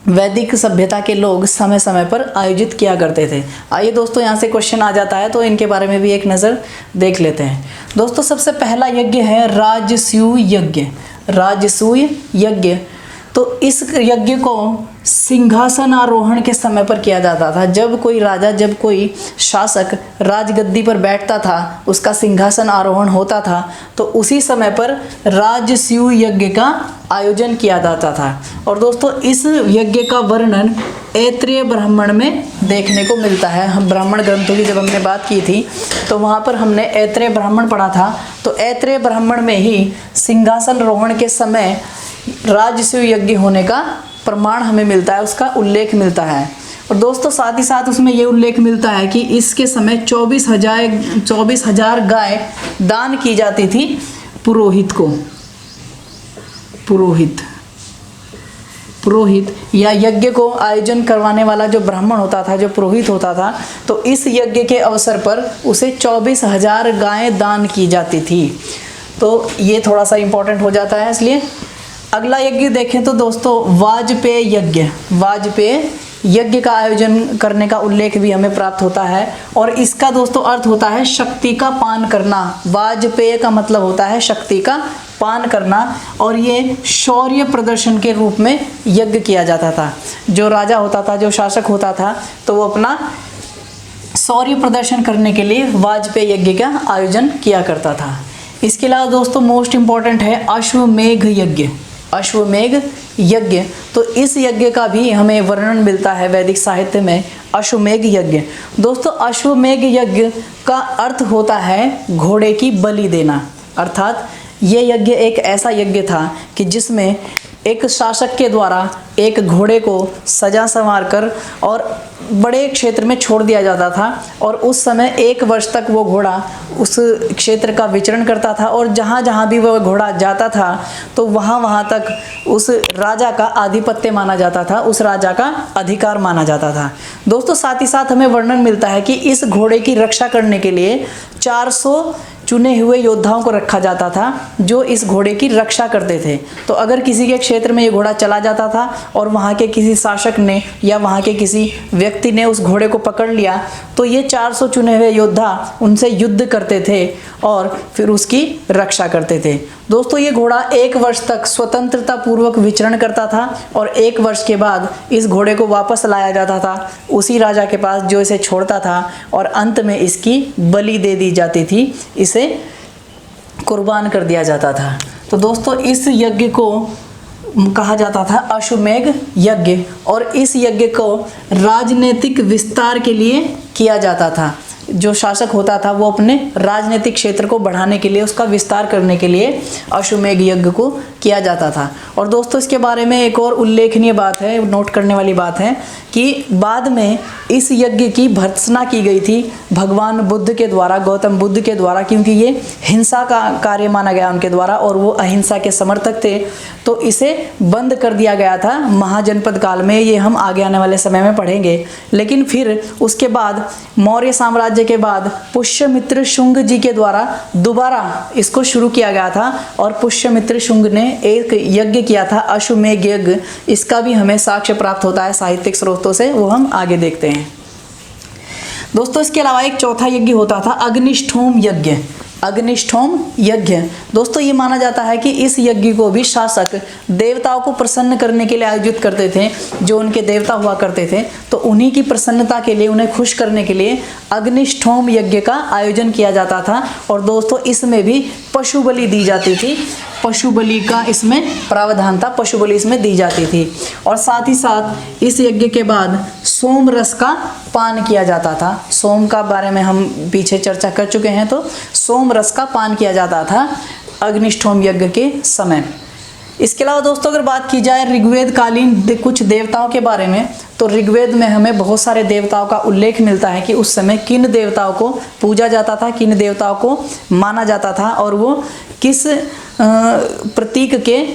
वैदिक सभ्यता के लोग समय समय पर आयोजित किया करते थे। आइए दोस्तों यहाँ से क्वेश्चन आ जाता है तो इनके बारे में भी एक नज़र देख लेते हैं। दोस्तों सबसे पहला यज्ञ है राजसूय यज्ञ। राजसूय यज्ञ तो इस यज्ञ को सिंहासन आरोहण के समय पर किया जाता था। जब कोई राजा, जब कोई शासक राजगद्दी पर बैठता था, उसका सिंहासन आरोहण होता था, तो उसी समय पर राजसूय यज्ञ का आयोजन किया जाता था। और दोस्तों इस यज्ञ का वर्णन ऐत्रेय ब्राह्मण में देखने को मिलता है। हम ब्राह्मण ग्रंथों की जब हमने बात की थी तो वहाँ पर हमने ऐत्रेय ब्राह्मण पढ़ा था। तो ऐत्रेय ब्राह्मण में ही सिंहासन आरोहण के समय राजसूय यज्ञ होने का प्रमाण हमें मिलता है, उसका उल्लेख मिलता है। और दोस्तों साथ ही साथ उसमें ये उल्लेख मिलता है कि इसके समय 24,000 गाय दान की जाती थी पुरोहित को। पुरोहित या यज्ञ को आयोजन करवाने वाला जो ब्राह्मण होता था, जो पुरोहित होता था, तो इस यज्ञ के अवसर पर उसे 24,000 गायें दान की जाती थी। तो ये थोड़ा सा इम्पोर्टेंट हो जाता है। इसलिए अगला यज्ञ देखें तो दोस्तों वाजपेय यज्ञ का आयोजन करने का उल्लेख भी हमें प्राप्त होता है। और इसका दोस्तों अर्थ होता है शक्ति का पान करना। वाजपेय का मतलब होता है शक्ति का पान करना। और ये शौर्य प्रदर्शन के रूप में यज्ञ किया जाता था। जो राजा होता था, जो शासक होता था, तो वो अपना शौर्य प्रदर्शन करने के लिए वाजपेय यज्ञ का आयोजन किया करता था। इसके अलावा दोस्तों मोस्ट इम्पॉर्टेंट है अश्वमेघ यज्ञ। तो इस यज्ञ का भी हमें वर्णन मिलता है वैदिक साहित्य में, अश्वमेघ यज्ञ। दोस्तों अश्वमेघ यज्ञ का अर्थ होता है घोड़े की बलि देना। अर्थात ये यज्ञ एक ऐसा यज्ञ था कि जिसमें एक शासक के द्वारा एक घोड़े को सजा संवार कर और बड़े क्षेत्र में छोड़ दिया जाता था। और उस समय 1 वर्ष तक वो घोड़ा उस क्षेत्र का विचरण करता था। और जहाँ जहाँ भी वह घोड़ा जाता था तो वहाँ वहाँ तक उस राजा का आधिपत्य माना जाता था, उस राजा का अधिकार माना जाता था। दोस्तों साथ ही साथ हमें वर्णन मिलता है कि इस घोड़े की रक्षा करने के लिए 400 चुने हुए योद्धाओं को रखा जाता था जो इस घोड़े की रक्षा करते थे। तो अगर किसी के क्षेत्र में ये घोड़ा चला जाता था और वहाँ के किसी शासक ने या वहाँ के किसी व्यक्ति ने उस घोड़े को पकड़ लिया, तो ये 400 चुने हुए योद्धा उनसे युद्ध करते थे और फिर उसकी रक्षा करते थे। दोस्तों ये घोड़ा 1 वर्ष तक स्वतंत्रता पूर्वक विचरण करता था और 1 वर्ष के बाद इस घोड़े को वापस लाया जाता था उसी राजा के पास जो इसे छोड़ता था। और अंत में इसकी बलि दे दी जाती थी, इसे कुर्बान कर दिया जाता था। तो दोस्तों इस यज्ञ को कहा जाता था अश्वमेघ यज्ञ। और इस यज्ञ को राजनीतिक विस्तार के लिए किया जाता था। जो शासक होता था वो अपने राजनीतिक क्षेत्र को बढ़ाने के लिए, उसका विस्तार करने के लिए अश्वमेघ यज्ञ को किया जाता था। और दोस्तों इसके बारे में एक और उल्लेखनीय बात है, नोट करने वाली बात है कि बाद में इस यज्ञ की भर्त्सना की गई थी भगवान बुद्ध के द्वारा, गौतम बुद्ध के द्वारा, क्योंकि ये हिंसा का कार्य माना गया उनके द्वारा और वो अहिंसा के समर्थक थे। तो इसे बंद कर दिया गया था महाजनपद काल में, ये हम आगे आने वाले समय में पढ़ेंगे। लेकिन फिर उसके बाद मौर्य साम्राज्य के बाद पुष्यमित्र शुंग जी के द्वारा दोबारा इसको शुरू किया गया था। और पुष्यमित्र शुंग ने एक यज्ञ किया था अश्वमेघ यज्ञ। इसका भी हमें साक्ष्य प्राप्त होता है साहित्यिक स्रोतों से, वो हम आगे देखते हैं। दोस्तों इसके अलावा एक चौथा यज्ञ होता था अग्निष्ठोम यज्ञ। अग्निष्ठोम यज्ञ दोस्तों ये माना जाता है कि इस यज्ञ को भी शासक देवताओं को प्रसन्न करने के लिए आयोजित करते थे। जो उनके देवता हुआ करते थे तो उन्हीं की प्रसन्नता के लिए, उन्हें खुश करने के लिए अग्निष्ठोम यज्ञ का आयोजन किया जाता था। और दोस्तों इसमें भी पशु बलि दी जाती थी, पशु बलि का इसमें प्रावधान था, पशु बलि इसमें दी जाती थी। और साथ ही साथ इस यज्ञ के बाद सोम रस का पान किया जाता था। सोम का बारे में हम पीछे चर्चा कर चुके हैं। तो सोम रस का पान किया जाता था अग्निष्ठोम यज्ञ के समय। इसके अलावा दोस्तों अगर बात की जाए ऋग्वेद कालीन कुछ देवताओं के बारे में, तो ऋग्वेद में हमें बहुत सारे देवताओं का उल्लेख मिलता है कि उस समय किन देवताओं को पूजा जाता था, किन देवताओं को माना जाता था और वो किस प्रतीक के,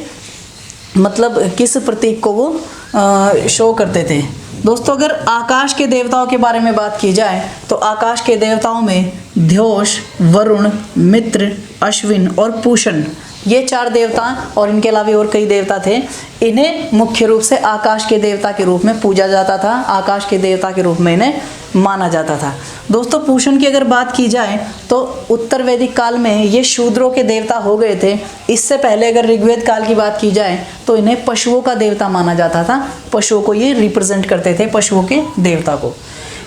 मतलब किस प्रतीक को वो शो करते थे। दोस्तों अगर आकाश के देवताओं के बारे में बात की जाए तो आकाश के देवताओं में ध्योष, वरुण, मित्र, अश्विन और पूषण, ये 4 देवता और इनके अलावा और कई देवता थे। इन्हें मुख्य रूप से आकाश के देवता के रूप में पूजा जाता था, आकाश के देवता के रूप में इन्हें माना जाता था। दोस्तों पूषण की अगर बात की जाए तो उत्तर वैदिक काल में ये शूद्रों के देवता हो गए थे। इससे पहले अगर ऋग्वेद काल की बात की जाए तो इन्हें पशुओं का देवता माना जाता था। पशुओं को ये रिप्रेजेंट करते थे, पशुओं के देवता को।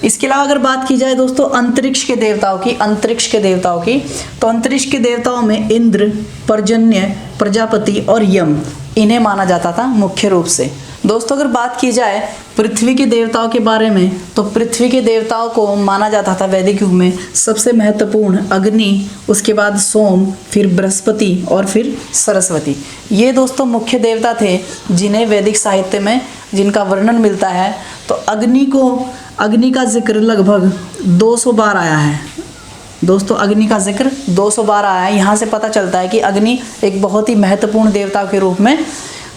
इसके अलावा अगर बात की जाए दोस्तों अंतरिक्ष के देवताओं की, तो अंतरिक्ष के देवताओं में इंद्र, पर्जन्य, प्रजापति और यम, इन्हें माना जाता था मुख्य रूप से। दोस्तों अगर बात की जाए पृथ्वी के देवताओं के बारे में, तो पृथ्वी के देवताओं को माना जाता था वैदिक युग में सबसे महत्वपूर्ण अग्नि, उसके बाद सोम, फिर बृहस्पति और फिर सरस्वती। ये दोस्तों मुख्य देवता थे जिन्हें वैदिक साहित्य में जिनका वर्णन मिलता है। तो अग्नि का जिक्र लगभग 200 बार आया है। दोस्तों अग्नि का जिक्र 200 बार आया है। यहाँ से पता चलता है कि अग्नि एक बहुत ही महत्वपूर्ण देवता के रूप में,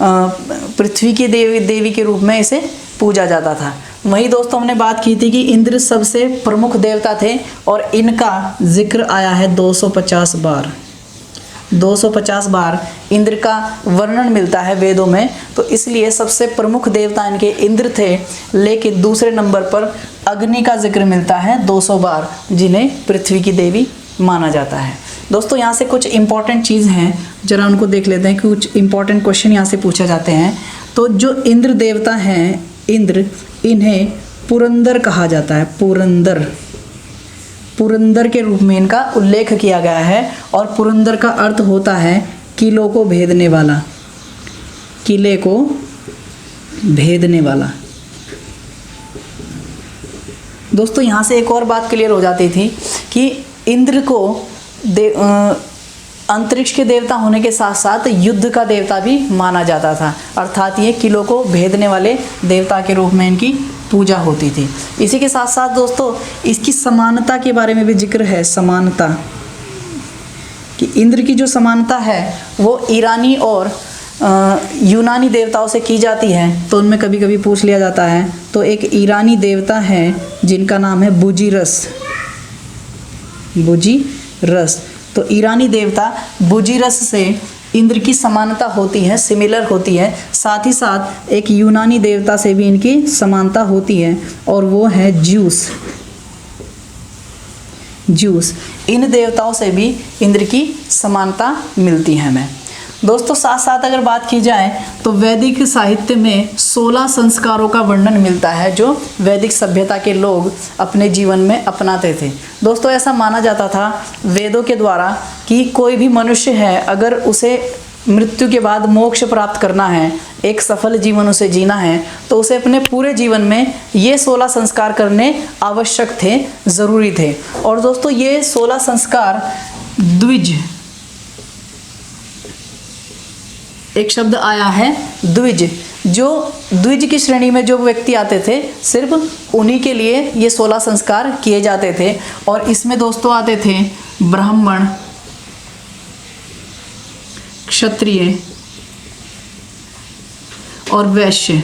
पृथ्वी के देवी के रूप में इसे पूजा जाता था। वहीं दोस्तों हमने बात की थी कि इंद्र सबसे प्रमुख देवता थे और इनका जिक्र आया है 250 बार। 250 बार इंद्र का वर्णन मिलता है वेदों में। तो इसलिए सबसे प्रमुख देवता इनके इंद्र थे। लेकिन दूसरे नंबर पर अग्नि का जिक्र मिलता है 200 बार, जिन्हें पृथ्वी की देवी माना जाता है। दोस्तों यहाँ से कुछ इंपॉर्टेंट चीज़ हैं, जरा उनको देख लेते हैं। कुछ इंपॉर्टेंट क्वेश्चन यहाँ से पूछे जाते हैं। तो जो इंद्र देवता हैं, इंद्र, इन्हें पुरंदर कहा जाता है। पुरंदर के रूप में इनका उल्लेख किया गया है। और पुरंदर का अर्थ होता है किलों को भेदने वाला, किले को भेदने वाला। दोस्तों यहाँ से एक और बात क्लियर हो जाती थी कि इंद्र को अंतरिक्ष के देवता होने के साथ साथ युद्ध का देवता भी माना जाता था। अर्थात ये किलों को भेदने वाले देवता के रूप में इनकी पूजा होती थी। इसी के साथ साथ दोस्तों इसकी समानता के बारे में भी जिक्र है। समानता, कि इंद्र की जो समानता है वो ईरानी और यूनानी देवताओं से की जाती है। तो उनमें कभी कभी पूछ लिया जाता है। तो एक ईरानी देवता है जिनका नाम है बुजीरस। तो ईरानी देवता बुजीरस से इंद्र की समानता होती है, सिमिलर होती है। साथ ही साथ एक यूनानी देवता से भी इनकी समानता होती है और वो है ज्यूस। इन देवताओं से भी इंद्र की समानता मिलती है हमें। दोस्तों साथ साथ अगर बात की जाए तो वैदिक साहित्य में 16 संस्कारों का वर्णन मिलता है जो वैदिक सभ्यता के लोग अपने जीवन में अपनाते थे। दोस्तों ऐसा माना जाता था वेदों के द्वारा कि कोई भी मनुष्य है, अगर उसे मृत्यु के बाद मोक्ष प्राप्त करना है, एक सफल जीवन उसे जीना है, तो उसे अपने पूरे जीवन में ये 16 संस्कार करने आवश्यक थे, ज़रूरी थे। और दोस्तों ये 16 संस्कार द्विज, एक शब्द आया है द्विज, जो द्विज की श्रेणी में जो व्यक्ति आते थे सिर्फ उन्हीं के लिए ये 16 संस्कार किए जाते थे। और इसमें दोस्तों आते थे ब्राह्मण, क्षत्रिय और वैश्य।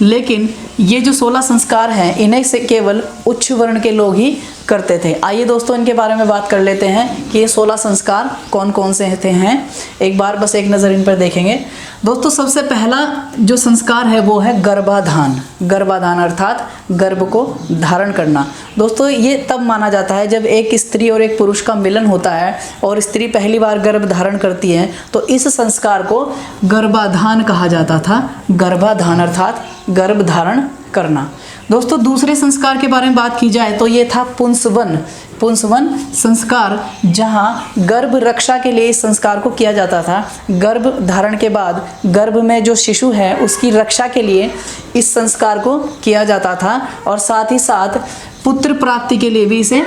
लेकिन ये जो 16 संस्कार हैं इन्हें से केवल उच्च वर्ण के लोग ही करते थे। आइए दोस्तों इनके बारे में बात कर लेते हैं कि ये 16 संस्कार कौन कौन से हैं। एक बार बस एक नज़र इन पर देखेंगे। दोस्तों सबसे पहला जो संस्कार है वो है गर्भाधान अर्थात गर्भ को धारण करना। दोस्तों ये तब माना जाता है जब एक स्त्री और एक पुरुष का मिलन होता है और स्त्री पहली बार गर्भ धारण करती है, तो इस संस्कार को गर्भाधान कहा जाता था। गर्भाधान अर्थात गर्भ धारण करना। दोस्तों दूसरे संस्कार के बारे में बात की जाए तो ये था पुंसवन संस्कार, जहां गर्भ रक्षा के लिए इस संस्कार को किया जाता था। गर्भ धारण के बाद गर्भ में जो शिशु है उसकी रक्षा के लिए इस संस्कार को किया जाता था और साथ ही साथ पुत्र प्राप्ति के लिए भी इसे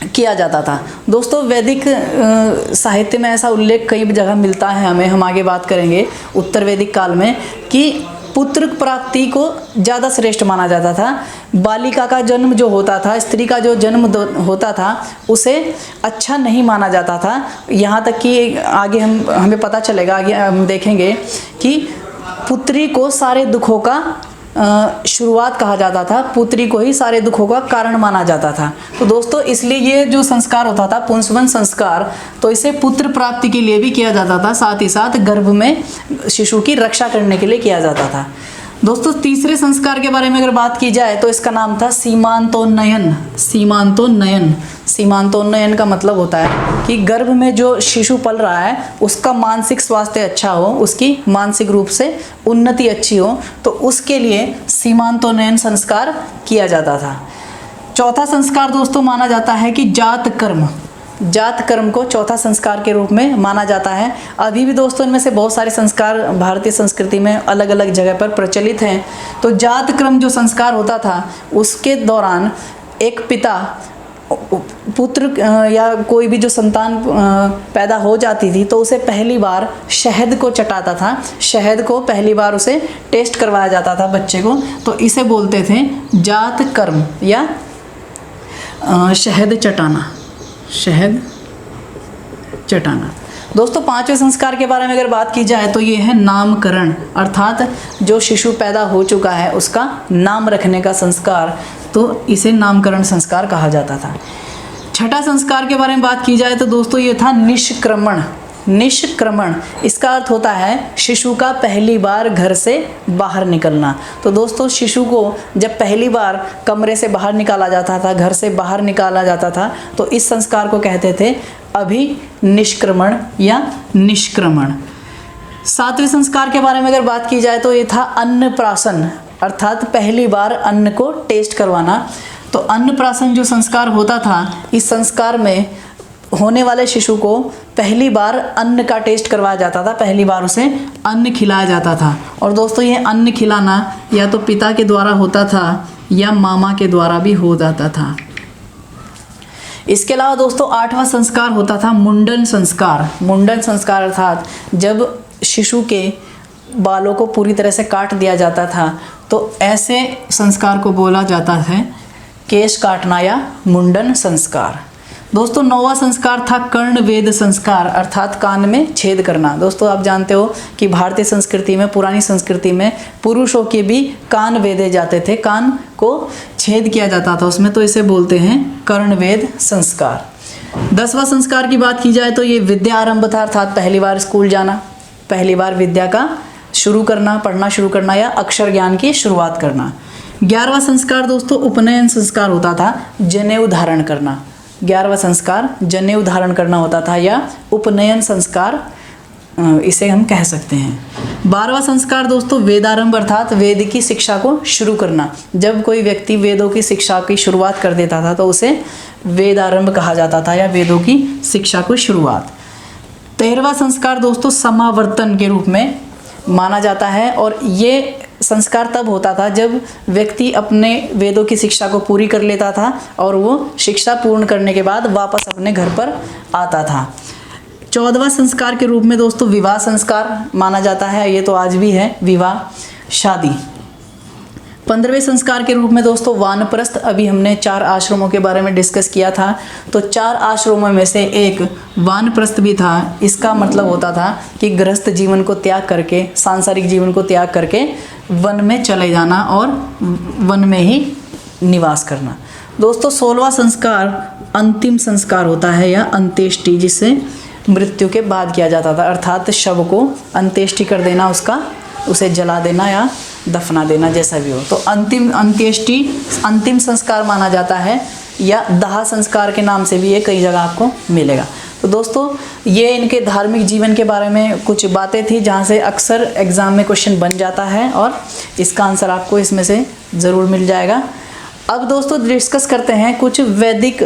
किया जाता था। दोस्तों वैदिक साहित्य में ऐसा उल्लेख कई जगह मिलता है हमें, हम आगे बात करेंगे उत्तर वैदिक काल में, कि पुत्र प्राप्ति को ज़्यादा श्रेष्ठ माना जाता था। बालिका का जन्म जो होता था, स्त्री का जो जन्म होता था, उसे अच्छा नहीं माना जाता था। यहाँ तक कि आगे हमें पता चलेगा, आगे हम देखेंगे कि पुत्री को सारे दुखों का शुरुआत कहा जाता था, पुत्री को ही सारे दुखों का कारण माना जाता था। तो दोस्तों इसलिए ये जो संस्कार होता था पुंसवन संस्कार, तो इसे पुत्र प्राप्ति के लिए भी किया जाता था, साथ ही साथ गर्भ में शिशु की रक्षा करने के लिए किया जाता था। दोस्तों तीसरे संस्कार के बारे में अगर बात की जाए तो इसका नाम था सीमांतोन्नयन। सीमांतोन्नयन, सीमांतोन्नयन का मतलब होता है कि गर्भ में जो शिशु पल रहा है उसका मानसिक स्वास्थ्य अच्छा हो, उसकी मानसिक रूप से उन्नति अच्छी हो, तो उसके लिए सीमांतोन्नयन संस्कार किया जाता था। चौथा संस्कार दोस्तों माना जाता है कि जात कर्म। जात कर्म को चौथा संस्कार के रूप में माना जाता है। अभी भी दोस्तों इनमें से बहुत सारे संस्कार भारतीय संस्कृति में अलग अलग जगह पर प्रचलित हैं। तो जात कर्म जो संस्कार होता था उसके दौरान एक पिता पुत्र या कोई भी जो संतान पैदा हो जाती थी तो उसे पहली बार शहद को चटाता था, शहद को पहली बार उसे टेस्ट करवाया जाता था बच्चे को, तो इसे बोलते थे जात कर्म या शहद चटाना, शहद चटाना। दोस्तों पांचवें संस्कार के बारे में अगर बात की जाए तो ये है नामकरण, अर्थात जो शिशु पैदा हो चुका है उसका नाम रखने का संस्कार, तो इसे नामकरण संस्कार कहा जाता था। छठा संस्कार के बारे में बात की जाए तो दोस्तों ये था निष्क्रमण। निष्क्रमण इसका अर्थ होता है शिशु का पहली बार घर से बाहर निकलना। तो दोस्तों शिशु को जब पहली बार कमरे से बाहर निकाला जाता था, घर से बाहर निकाला जाता था, तो इस संस्कार को कहते थे अभिनिष्क्रमण या निष्क्रमण। सातवें संस्कार के बारे में अगर बात की जाए तो ये था अन्नप्राशन, अर्थात पहली बार अन्न को टेस्ट करवाना। तो अन्नप्राशन जो संस्कार होता था, इस संस्कार में होने वाले शिशु को पहली बार अन्न का टेस्ट करवाया जाता था, पहली बार उसे अन्न खिलाया जाता था। और दोस्तों ये अन्न खिलाना या तो पिता के द्वारा होता था या मामा के द्वारा भी हो जाता था। इसके अलावा दोस्तों आठवां संस्कार होता था मुंडन संस्कार। मुंडन संस्कार अर्थात जब शिशु के बालों को पूरी तरह से काट दिया जाता था, तो ऐसे संस्कार को बोला जाता है केश काटना या मुंडन संस्कार। दोस्तों नौवां संस्कार था कर्णवेध संस्कार, अर्थात कान में छेद करना। दोस्तों आप जानते हो कि भारतीय संस्कृति में, पुरानी संस्कृति में पुरुषों के भी कान वेदे जाते थे, कान को छेद किया जाता था उसमें, तो इसे बोलते हैं कर्णवेध संस्कार। 10वां संस्कार की बात की जाए तो ये विद्या आरंभ था, अर्थात पहली बार स्कूल जाना, पहली बार विद्या का शुरू करना, पढ़ना शुरू करना या अक्षर ज्ञान की शुरुआत करना। 11वां संस्कार दोस्तों उपनयन संस्कार होता था, जनेऊ धारण करना। 11वां संस्कार जनेऊ धारण करना होता था या उपनयन संस्कार इसे हम कह सकते हैं। 12वां संस्कार दोस्तों वेदारंभ, अर्थात वेद की शिक्षा को शुरू करना। जब कोई व्यक्ति वेदों की शिक्षा की शुरुआत कर देता था तो उसे वेदारंभ कहा जाता था या वेदों की शिक्षा की शुरुआत। 13वां संस्कार दोस्तों समावर्तन के रूप में माना जाता है, और ये संस्कार तब होता था जब व्यक्ति अपने वेदों की शिक्षा को पूरी कर लेता था और वो शिक्षा पूर्ण करने के बाद वापस अपने घर पर आता था। 14वां संस्कार के रूप में दोस्तों विवाह संस्कार माना जाता है, ये तो आज भी है, विवाह शादी। 15वें संस्कार के रूप में दोस्तों वानप्रस्थ, अभी हमने 4 आश्रमों के बारे में डिस्कस किया था, तो 4 आश्रमों में से एक वानप्रस्थ भी था। इसका मतलब होता था कि गृहस्थ जीवन को त्याग करके, सांसारिक जीवन को त्याग करके वन में चले जाना और वन में ही निवास करना। दोस्तों 16वां संस्कार अंतिम संस्कार होता है या अंत्येष्टि, जिसे मृत्यु के बाद किया जाता था, अर्थात शव को अंत्येष्टि कर देना, उसका उसे जला देना या दफना देना, जैसा भी हो। तो अंतिम अंत्येष्टि अंतिम संस्कार माना जाता है, या दाह संस्कार के नाम से भी ये कई जगह आपको मिलेगा। तो दोस्तों ये इनके धार्मिक जीवन के बारे में कुछ बातें थी जहाँ से अक्सर एग्ज़ाम में क्वेश्चन बन जाता है और इसका आंसर आपको इसमें से ज़रूर मिल जाएगा। अब दोस्तों डिस्कस करते हैं कुछ वैदिक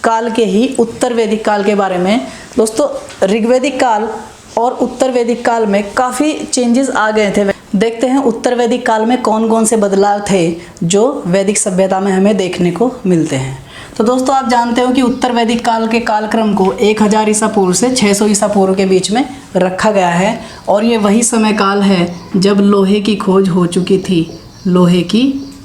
काल के ही उत्तर वैदिक काल के बारे में। दोस्तों ऋग्वैदिक काल और उत्तर वैदिक काल में काफ़ी चेंजेस आ गए थे। देखते हैं उत्तर वैदिक काल में कौन कौन से बदलाव थे जो वैदिक सभ्यता में हमें देखने को मिलते हैं। तो दोस्तों आप जानते हो कि उत्तर वैदिक काल के कालक्रम को 1000 ईसा पूर्व से 600 ईसा पूर्व के बीच में रखा गया है, और ये वही समय काल है जब लोहे की खोज हो चुकी थी, लोहे की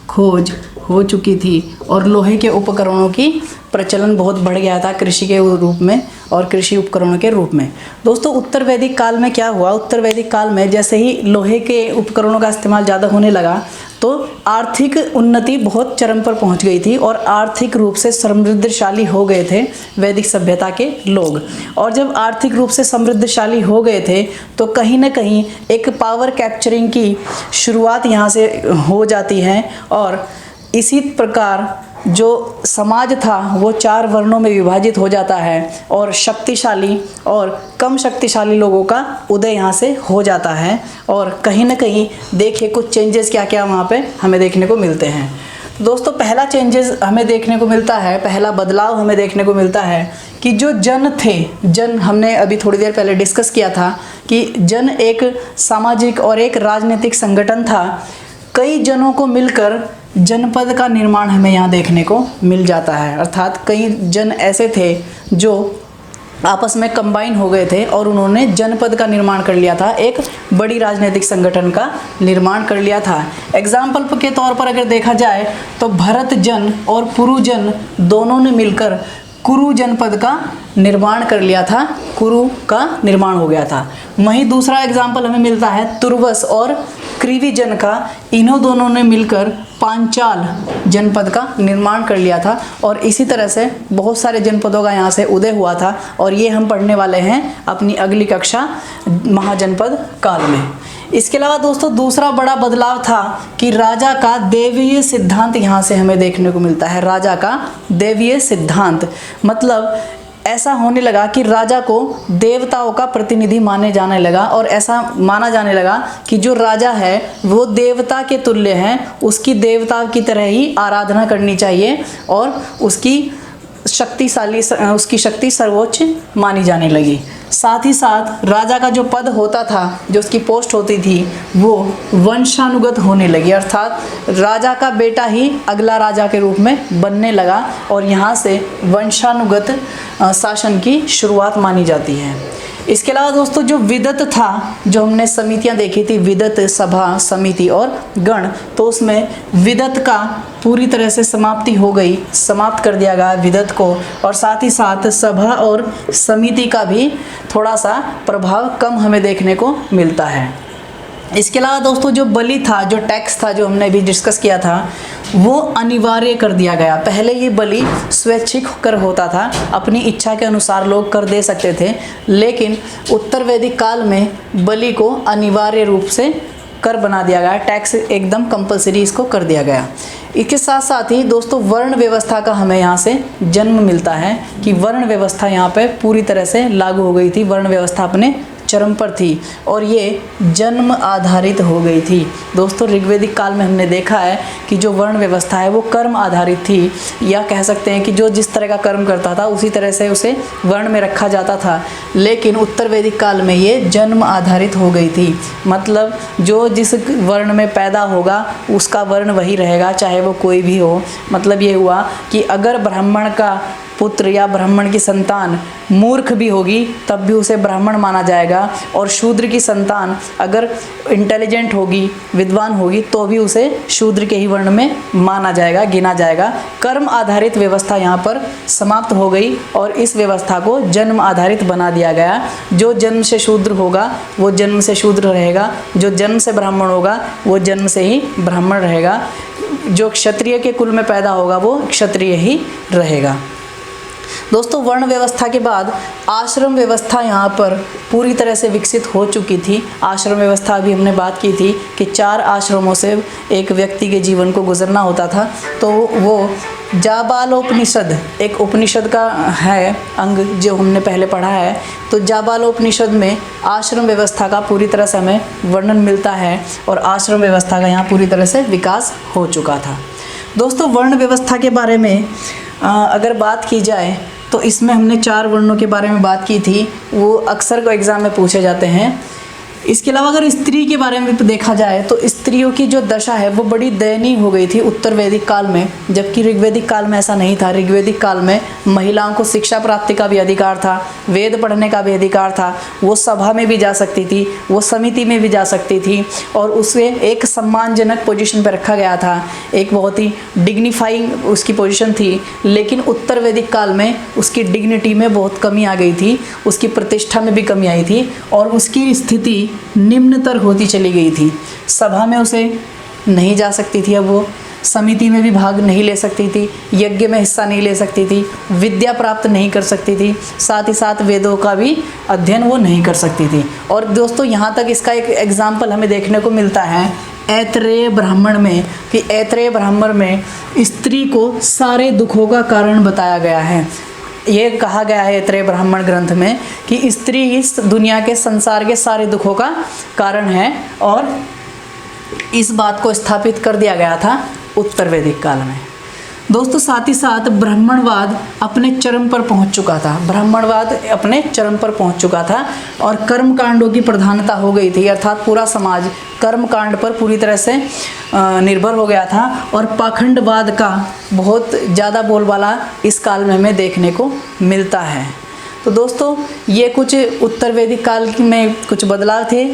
खोज हो चुकी थी और लोहे के उपकरणों की प्रचलन बहुत बढ़ गया था कृषि के रूप में, और कृषि उपकरणों के रूप में। दोस्तों उत्तर वैदिक काल में क्या हुआ, उत्तर वैदिक काल में जैसे ही लोहे के उपकरणों का इस्तेमाल ज़्यादा होने लगा तो आर्थिक उन्नति बहुत चरम पर पहुंच गई थी और आर्थिक रूप से समृद्धशाली हो गए थे वैदिक सभ्यता के लोग। और जब आर्थिक रूप से समृद्धशाली हो गए थे तो कहीं ना कहीं एक पावर कैप्चरिंग की शुरुआत यहाँ से हो जाती है और इसी प्रकार जो समाज था वो 4 वर्णों में विभाजित हो जाता है और शक्तिशाली और कम शक्तिशाली लोगों का उदय यहाँ से हो जाता है। और कहीं ना कहीं देखिए कुछ चेंजेस क्या क्या वहाँ पे हमें देखने को मिलते हैं। दोस्तों पहला चेंजेस हमें देखने को मिलता है, पहला बदलाव हमें देखने को मिलता है कि जो जन थे, जन हमने अभी थोड़ी देर पहले डिस्कस किया था कि जन एक सामाजिक और एक राजनीतिक संगठन था। कई जनों को मिलकर जनपद का निर्माण हमें यहाँ देखने को मिल जाता है, अर्थात कई जन ऐसे थे जो आपस में कंबाइन हो गए थे और उन्होंने जनपद का निर्माण कर लिया था, एक बड़ी राजनीतिक संगठन का निर्माण कर लिया था। एग्जाम्पल के तौर पर अगर देखा जाए तो भरत जन और पुरु जन दोनों ने मिलकर कुरु जनपद का निर्माण कर लिया था, कुरु का निर्माण हो गया था। वहीं दूसरा एग्जाम्पल हमें मिलता है तुर्वस और क्रीवी जन का, इन्हों दोनों ने मिलकर पांचाल जनपद का निर्माण कर लिया था और इसी तरह से बहुत सारे जनपदों का यहाँ से उदय हुआ था और ये हम पढ़ने वाले हैं अपनी अगली कक्षा महाजनपद काल में। इसके अलावा दोस्तों दूसरा बड़ा बदलाव था कि राजा का देवीय सिद्धांत यहाँ से हमें देखने को मिलता है। राजा का देवीय सिद्धांत मतलब ऐसा होने लगा कि राजा को देवताओं का प्रतिनिधि माने जाने लगा और ऐसा माना जाने लगा कि जो राजा है वो देवता के तुल्य है, उसकी देवता की तरह ही आराधना करनी चाहिए और उसकी शक्ति सर्वोच्च मानी जाने लगी। साथ ही साथ राजा का जो पद होता था, जो उसकी पोस्ट होती थी, वो वंशानुगत होने लगी, अर्थात राजा का बेटा ही अगला राजा के रूप में बनने लगा और यहाँ से वंशानुगत शासन की शुरुआत मानी जाती है। इसके अलावा दोस्तों जो विदत था, जो हमने समितियां देखी थी, विदत, सभा, समिति और गण, तो उसमें विदत का पूरी तरह से समाप्ति हो गई, समाप्त कर दिया गया विदत को और साथ ही साथ सभा और समिति का भी थोड़ा सा प्रभाव कम हमें देखने को मिलता है। इसके अलावा दोस्तों जो बलि था, जो टैक्स था, जो हमने अभी डिस्कस किया था, वो अनिवार्य कर दिया गया। पहले ये बलि स्वैच्छिक कर होता था, अपनी इच्छा के अनुसार लोग कर दे सकते थे, लेकिन उत्तर वैदिक काल में बलि को अनिवार्य रूप से कर बना दिया गया, टैक्स एकदम कंपलसरी इसको कर दिया गया। इसके साथ साथ ही दोस्तों वर्ण व्यवस्था का हमें यहाँ से जन्म मिलता है कि वर्ण व्यवस्था यहाँ पे पूरी तरह से लागू हो गई थी, वर्ण व्यवस्था अपने चरम पर थी और ये जन्म आधारित हो गई थी। दोस्तों ऋग्वेदिक काल में हमने देखा है कि जो वर्ण व्यवस्था है वो कर्म आधारित थी, या कह सकते हैं कि जो जिस तरह का कर्म करता था उसी तरह से उसे वर्ण में रखा जाता था, लेकिन उत्तर वैदिक काल में ये जन्म आधारित हो गई थी। मतलब जो जिस वर्ण में पैदा होगा उसका वर्ण वही रहेगा, चाहे वो कोई भी हो। मतलब ये हुआ कि अगर ब्राह्मण का पुत्र या ब्राह्मण की संतान मूर्ख भी होगी तब भी उसे ब्राह्मण माना जाएगा, और शूद्र की संतान अगर इंटेलिजेंट होगी, विद्वान होगी, तो भी उसे शूद्र के ही वर्ण में माना जाएगा, गिना जाएगा। कर्म आधारित व्यवस्था यहाँ पर समाप्त हो गई और इस व्यवस्था को जन्म आधारित बना दिया गया। जो जन्म से शूद्र होगा वो जन्म से शूद्र रहेगा, जो जन्म से ब्राह्मण होगा वो जन्म से ही ब्राह्मण रहेगा, जो क्षत्रिय के कुल में पैदा होगा वो क्षत्रिय ही रहेगा। दोस्तों वर्ण व्यवस्था के बाद आश्रम व्यवस्था यहाँ पर पूरी तरह से विकसित हो चुकी थी। आश्रम व्यवस्था अभी हमने बात की थी कि 4 आश्रमों से एक व्यक्ति के जीवन को गुजरना होता था, तो वो जाबालोपनिषद एक उपनिषद का है अंग जो हमने पहले पढ़ा है। तो जाबालोपनिषद में आश्रम व्यवस्था का पूरी तरह से हमें वर्णन मिलता है और आश्रम व्यवस्था का यहाँ पूरी तरह से विकास हो चुका था। दोस्तों वर्ण व्यवस्था के बारे में अगर बात की जाए तो इसमें हमने 4 वर्णों के बारे में बात की थी, वो अक्सर को एग्ज़ाम में पूछे जाते हैं। इसके अलावा अगर स्त्री के बारे में देखा जाए तो स्त्रियों की जो दशा है वो बड़ी दयनीय हो गई थी उत्तर वैदिक काल में, जबकि ऋग्वैदिक काल में ऐसा नहीं था। ऋग्वैदिक काल में महिलाओं को शिक्षा प्राप्ति का भी अधिकार था, वेद पढ़ने का भी अधिकार था, वो सभा में भी जा सकती थी, वो समिति में भी जा सकती थी और उसे एक सम्मानजनक पोजीशन पर रखा गया था, एक बहुत ही डिग्निफाइंग उसकी पोजीशन थी। लेकिन उत्तर वैदिक काल में उसकी डिग्निटी में बहुत कमी आ गई थी, उसकी प्रतिष्ठा में भी कमी आई थी और उसकी स्थिति निम्नतर होती चली गई थी। सभा में उसे नहीं जा सकती थी, अब वो समिति में भी भाग नहीं ले सकती थी, यज्ञ में हिस्सा नहीं ले सकती थी, विद्या प्राप्त नहीं कर सकती थी, साथ ही साथ वेदों का भी अध्ययन वो नहीं कर सकती थी। और दोस्तों यहाँ तक इसका एक एग्जाम्पल हमें देखने को मिलता है ऐत्रेय ब्राह्मण में, कि ऐत्रेय ब्राह्मण में स्त्री को सारे दुखों का कारण बताया गया है। ये कहा गया है ऐत्रेय ब्राह्मण ग्रंथ में कि स्त्री इस दुनिया के संसार के सारे दुखों का कारण है और इस बात को स्थापित कर दिया गया था उत्तर वैदिक काल में। दोस्तों साथ ही साथ ब्राह्मणवाद अपने चरम पर पहुंच चुका था, ब्राह्मणवाद अपने चरम पर पहुंच चुका था और कर्म कांडों की प्रधानता हो गई थी, अर्थात पूरा समाज कर्म कांड पर पूरी तरह से निर्भर हो गया था और पाखंडवाद का बहुत ज़्यादा बोलबाला इस काल में हमें देखने को मिलता है। तो दोस्तों ये कुछ उत्तर वैदिक काल में कुछ बदलाव थे।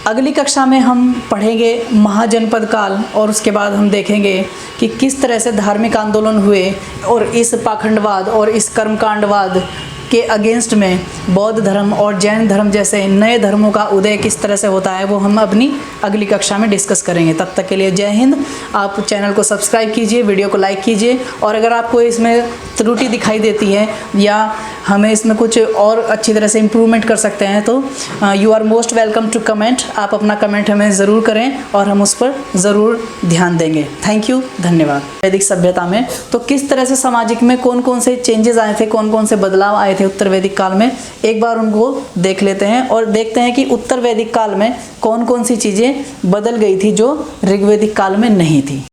अगली कक्षा में हम पढ़ेंगे महाजनपद काल और उसके बाद हम देखेंगे कि किस तरह से धार्मिक आंदोलन हुए और इस पाखंडवाद और इस कर्मकांडवाद के अगेंस्ट में बौद्ध धर्म और जैन धर्म जैसे नए धर्मों का उदय किस तरह से होता है, वो हम अपनी अगली कक्षा में डिस्कस करेंगे। तब तक के लिए जय हिंद। आप चैनल को सब्सक्राइब कीजिए, वीडियो को लाइक कीजिए और अगर आपको इसमें त्रुटि दिखाई देती है या हमें इसमें कुछ और अच्छी तरह से इम्प्रूवमेंट कर सकते हैं तो you are most welcome to comment. आप अपना कमेंट हमें ज़रूर करें और हम उस पर ज़रूर ध्यान देंगे। थैंक यू, धन्यवाद। वैदिक सभ्यता में तो किस तरह से सामाजिक में कौन कौन से चेंजेस आए थे, कौन कौन से बदलाव आए थे उत्तर वैदिक काल में, एक बार उनको देख लेते हैं और देखते हैं कि उत्तर वैदिक काल में कौन कौन सी चीज़ें बदल गई थी जो ऋग्वैदिक काल में नहीं थी।